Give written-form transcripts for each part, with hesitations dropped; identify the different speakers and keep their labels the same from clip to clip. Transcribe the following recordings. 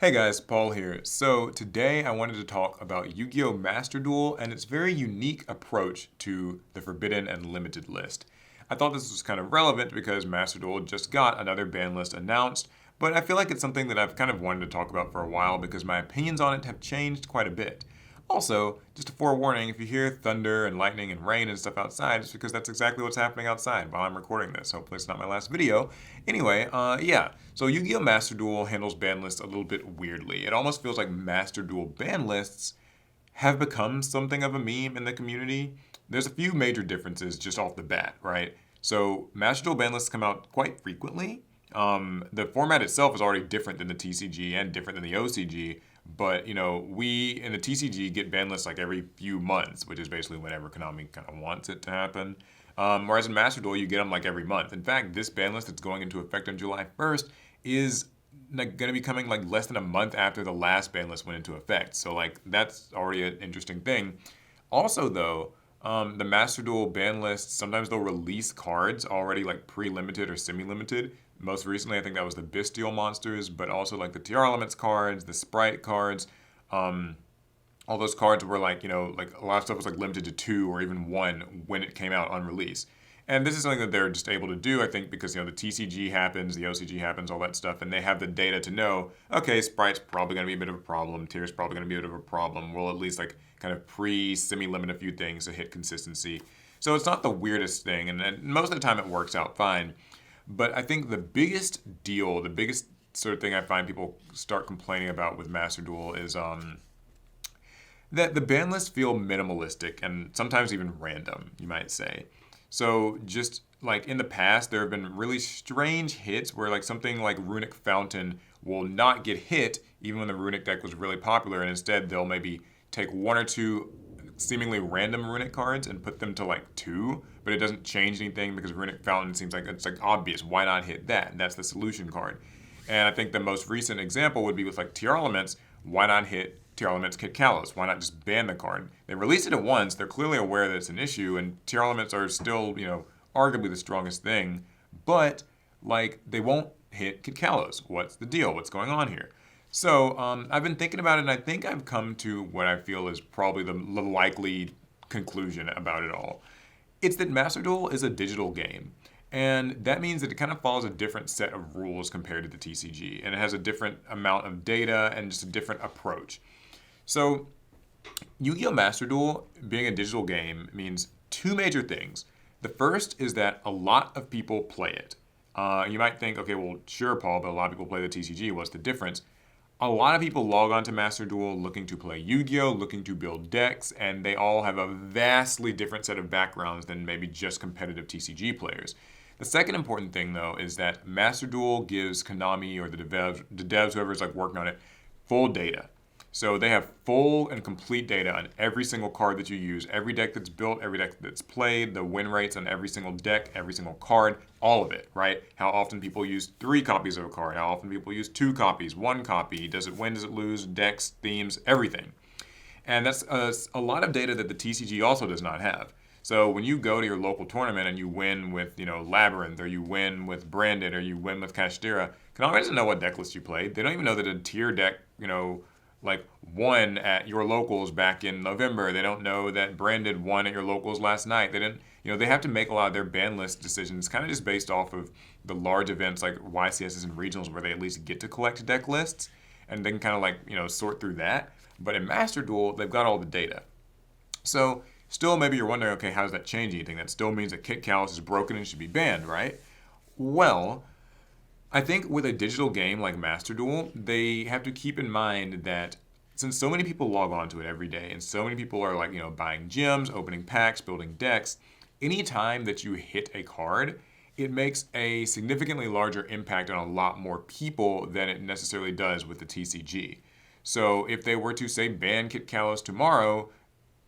Speaker 1: Hey guys, Paul here. So today I wanted to talk about Yu-Gi-Oh! Master Duel and its very unique approach to the Forbidden and Limited list. I thought this was kind of relevant because Master Duel just got another ban list announced, but I feel like it's something that I've kind of wanted to talk about for a while because my opinions on it have changed quite a bit. Also, just a forewarning, if you hear thunder and lightning and rain and stuff outside, it's because that's exactly what's happening outside while I'm recording this. Hopefully it's not my last video. Anyway, yeah. So Yu-Gi-Oh! Master Duel handles ban lists a little bit weirdly. It almost feels like Master Duel ban lists have become something of a meme in the community. There's a few major differences just off the bat, right? So Master Duel ban lists come out quite frequently. The format itself is already different than the TCG and different than the OCG, but we in the TCG get ban lists like every few months, which is basically whenever Konami kind of wants it to happen. Whereas in Master Duel, you get them like every month. In fact, this ban list that's going into effect on July 1st is like going to be coming like less than a month after the last ban list went into effect. So like that's already an interesting thing. Also, though, the Master Duel ban lists sometimes they'll release cards already like pre-limited or semi-limited. Most recently, I think that was the Bestial monsters, but also like the TR Elements cards, the Sprite cards. Um, all those cards were like, like a lot of stuff was like limited to two or even one when it came out on release. And this is something that they're just able to do, I think, because the TCG happens, the OCG happens, all that stuff, and they have the data to know, okay, Sprite's probably going to be a bit of a problem, Tier's probably going to be a bit of a problem. We'll at least like kind of semi-limit a few things to hit consistency. So it's not the weirdest thing, and most of the time it works out fine. But I think the biggest deal, the biggest sort of thing I find people start complaining about with Master Duel is that the ban lists feel minimalistic and sometimes even random, you might say. So just like in the past, there have been really strange hits where like something like Runic Fountain will not get hit even when the Runic deck was really popular, and instead they'll maybe take one or two seemingly random Runic cards and put them to like two, but it doesn't change anything because Runic Fountain seems like it's like obvious. Why not hit that? And that's the solution card. And I think the most recent example would be with like TR Elements. Why not hit TR Elements Kit Kalos? Why not just ban the card? They released it at once. They're clearly aware that it's an issue, and TR Elements are still, arguably the strongest thing. But like they won't hit Kit Kalos. What's the deal? What's going on here? So I've been thinking about it, and I think I've come to what I feel is probably the likely conclusion about it all. It's that Master Duel is a digital game. And that means that it kind of follows a different set of rules compared to the TCG. And it has a different amount of data and just a different approach. So, Yu-Gi-Oh! Master Duel, being a digital game, means two major things. The first is that a lot of people play it. You might think, okay, well, sure, Paul, but a lot of people play the TCG. What's the difference? A lot of people log on to Master Duel looking to play Yu-Gi-Oh!, looking to build decks, and they all have a vastly different set of backgrounds than maybe just competitive TCG players. The second important thing, though, is that Master Duel gives Konami or the devs, whoever's like working on it, full data. So they have full and complete data on every single card that you use, every deck that's built, every deck that's played, the win rates on every single deck, every single card, all of it, right? How often people use 3 copies of a card, how often people use 2 copies, 1 copy, does it win, does it lose, decks, themes, everything. And that's a lot of data that the TCG also does not have. So when you go to your local tournament and you win with, Labyrinth, or you win with Branded, or you win with Kashtira, Konami doesn't know what deck list you played. They don't even know that a tier deck, like won at your locals back in November. They don't know that Branded won at your locals last night. They didn't, they have to make a lot of their ban list decisions kind of just based off of the large events like YCSs and regionals where they at least get to collect deck lists and they can kind of like, sort through that. But in Master Duel, they've got all the data. So still maybe you're wondering, okay, how does that change anything? That still means that Kit Kalos is broken and should be banned, right? Well, I think with a digital game like Master Duel, they have to keep in mind that since so many people log on to it every day and so many people are like, buying gems, opening packs, building decks, anytime that you hit a card, it makes a significantly larger impact on a lot more people than it necessarily does with the TCG. So if they were to say ban Kit Kalos tomorrow,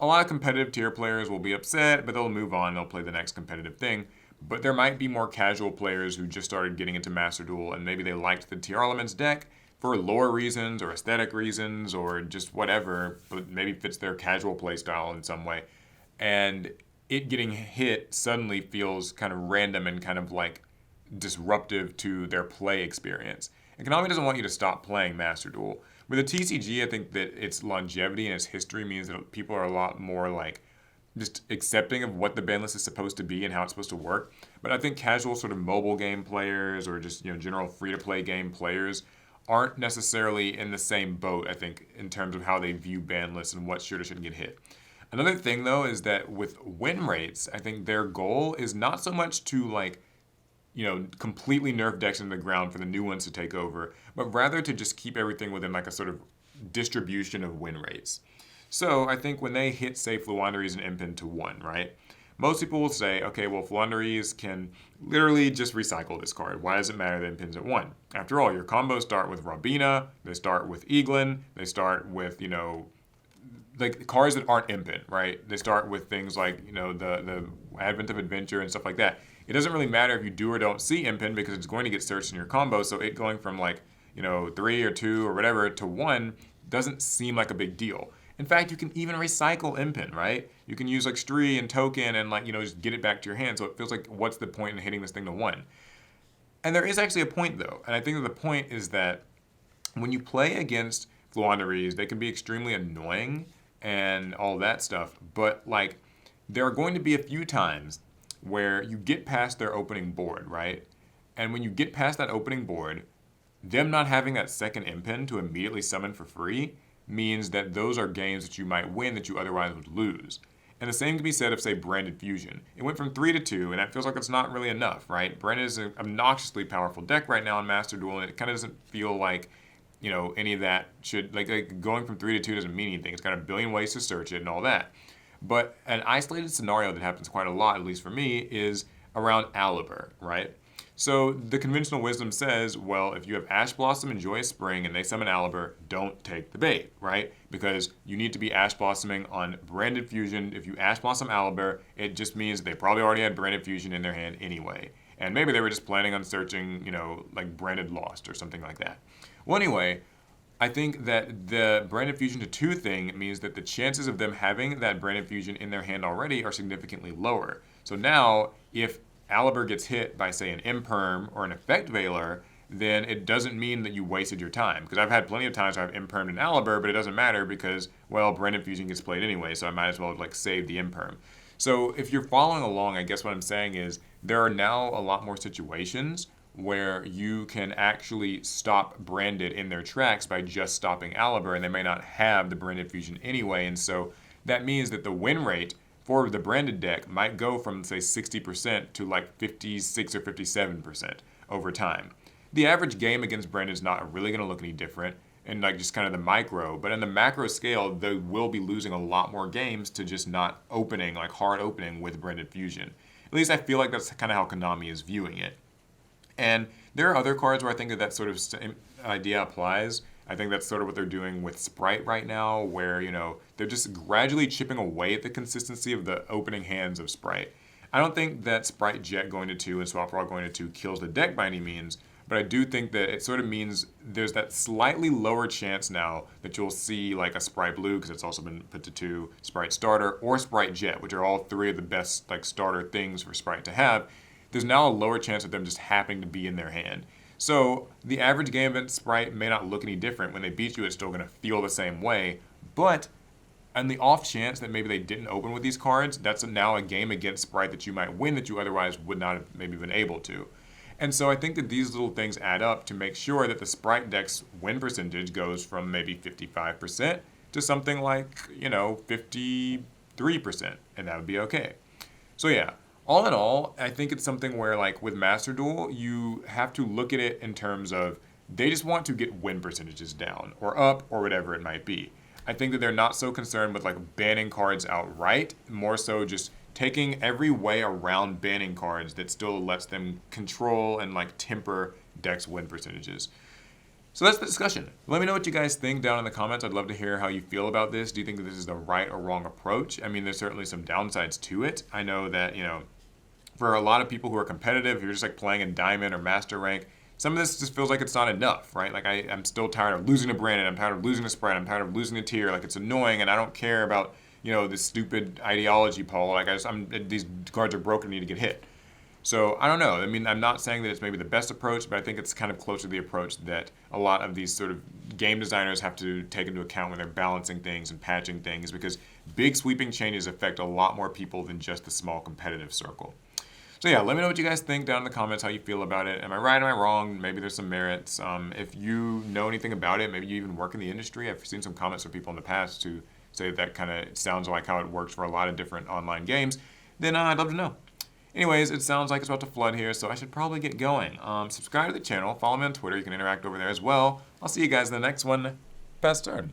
Speaker 1: a lot of competitive tier players will be upset, but they'll move on, they'll play the next competitive thing. But there might be more casual players who just started getting into Master Duel and maybe they liked the TR Elements deck for lore reasons or aesthetic reasons or just whatever, but maybe fits their casual play style in some way. And it getting hit suddenly feels kind of random and kind of like disruptive to their play experience. And Konami doesn't want you to stop playing Master Duel. With a TCG, I think that its longevity and its history means that people are a lot more like just accepting of what the ban list is supposed to be and how it's supposed to work. But I think casual sort of mobile game players or just general free to play game players aren't necessarily in the same boat, I think, in terms of how they view ban lists and what should or shouldn't get hit. Another thing though is that with win rates, I think their goal is not so much to like completely nerf decks into the ground for the new ones to take over, but rather to just keep everything within like a sort of distribution of win rates. So I think when they hit, say, Fluandereeze and Impin to 1, right? Most people will say, okay, well, Fluandereeze can literally just recycle this card. Why does it matter that Impin's at 1? After all, your combos start with Robina, they start with Eaglin, they start with, like cards that aren't Impin, right? They start with things like, the Advent of Adventure and stuff like that. It doesn't really matter if you do or don't see Impin because it's going to get searched in your combo, so it going from like, 3 or 2 or whatever to 1 doesn't seem like a big deal. In fact, you can even recycle Impin, right? You can use like Stree and Token and like, just get it back to your hand. So it feels like, what's the point in hitting this thing to 1? And there is actually a point though. And I think that the point is that when you play against Fluandereeze, they can be extremely annoying and all that stuff. But like, there are going to be a few times where you get past their opening board, right? And when you get past that opening board, them not having that second Impin to immediately summon for free means that those are games that you might win that you otherwise would lose. And the same can be said of, say, Branded Fusion. It went from 3 to 2, and that feels like it's not really enough, right? Branded is an obnoxiously powerful deck right now in Master Duel, and it kind of doesn't feel like, any of that should, like going from 3 to 2 doesn't mean anything. It's got a billion ways to search it and all that. But an isolated scenario that happens quite a lot, at least for me, is around Aliber, right? So the conventional wisdom says, well, if you have Ash Blossom and Joyous Spring and they summon Aliber, don't take the bait, right? Because you need to be Ash Blossoming on Branded Fusion. If you Ash Blossom Aliber, it just means they probably already had Branded Fusion in their hand anyway. And maybe they were just planning on searching, like Branded Lost or something like that. Well, anyway, I think that the Branded Fusion to 2 thing means that the chances of them having that Branded Fusion in their hand already are significantly lower. So now, if Aliber gets hit by, say, an Imperm or an Effect Veiler, then it doesn't mean that you wasted your time. Because I've had plenty of times where I've Impermed an Aliber, but it doesn't matter because, well, Branded Fusion gets played anyway, so I might as well like save the Imperm. So if you're following along, I guess what I'm saying is there are now a lot more situations where you can actually stop Branded in their tracks by just stopping Aliber, and they may not have the Branded Fusion anyway, and so that means that the win rate for the Branded deck might go from, say, 60% to like 56 or 57% over time. The average game against Branded is not really going to look any different in like just kind of the micro, but in the macro scale, they will be losing a lot more games to just not opening, like hard opening with Branded Fusion. At least I feel like that's kind of how Konami is viewing it. And there are other cards where I think that that sort of idea applies. I think that's sort of what they're doing with Sprite right now, where, they're just gradually chipping away at the consistency of the opening hands of Sprite. I don't think that Sprite Jet going to 2 and Swap Frog going to 2 kills the deck by any means, but I do think that it sort of means there's that slightly lower chance now that you'll see like a Sprite Blue, because it's also been put to 2, Sprite Starter, or Sprite Jet, which are all 3 of the best like starter things for Sprite to have. There's now a lower chance of them just happening to be in their hand. So the average game event Sprite may not look any different. When they beat you, it's still going to feel the same way. But on the off chance that maybe they didn't open with these cards, that's now a game against Sprite that you might win that you otherwise would not have maybe been able to. And so I think that these little things add up to make sure that the Sprite deck's win percentage goes from maybe 55% to something like, 53%, and that would be okay. So yeah, all in all, I think it's something where like with Master Duel, you have to look at it in terms of they just want to get win percentages down or up or whatever it might be. I think that they're not so concerned with like banning cards outright, more so just taking every way around banning cards that still lets them control and like temper decks win percentages. So that's the discussion. Let me know what you guys think down in the comments. I'd love to hear how you feel about this. Do you think that this is the right or wrong approach? I mean, there's certainly some downsides to it. I know that, for a lot of people who are competitive, if you're just like playing in Diamond or Master Rank, some of this just feels like it's not enough, right? Like I'm still tired of losing to Brandon. I'm tired of losing to Sprite. I'm tired of losing to Tier. Like it's annoying, and I don't care about, this stupid ideology, Paul. Like these cards are broken, need to get hit. So I don't know. I mean, I'm not saying that it's maybe the best approach, but I think it's kind of close to the approach that a lot of these sort of game designers have to take into account when they're balancing things and patching things, because big sweeping changes affect a lot more people than just the small competitive circle. So yeah, let me know what you guys think down in the comments, how you feel about it. Am I right? Am I wrong? Maybe there's some merits. If you know anything about it, maybe you even work in the industry. I've seen some comments from people in the past who say that kind of sounds like how it works for a lot of different online games. Then I'd love to know. Anyways, it sounds like it's about to flood here, so I should probably get going. Subscribe to the channel, follow me on Twitter. You can interact over there as well. I'll see you guys in the next one. Pass turn.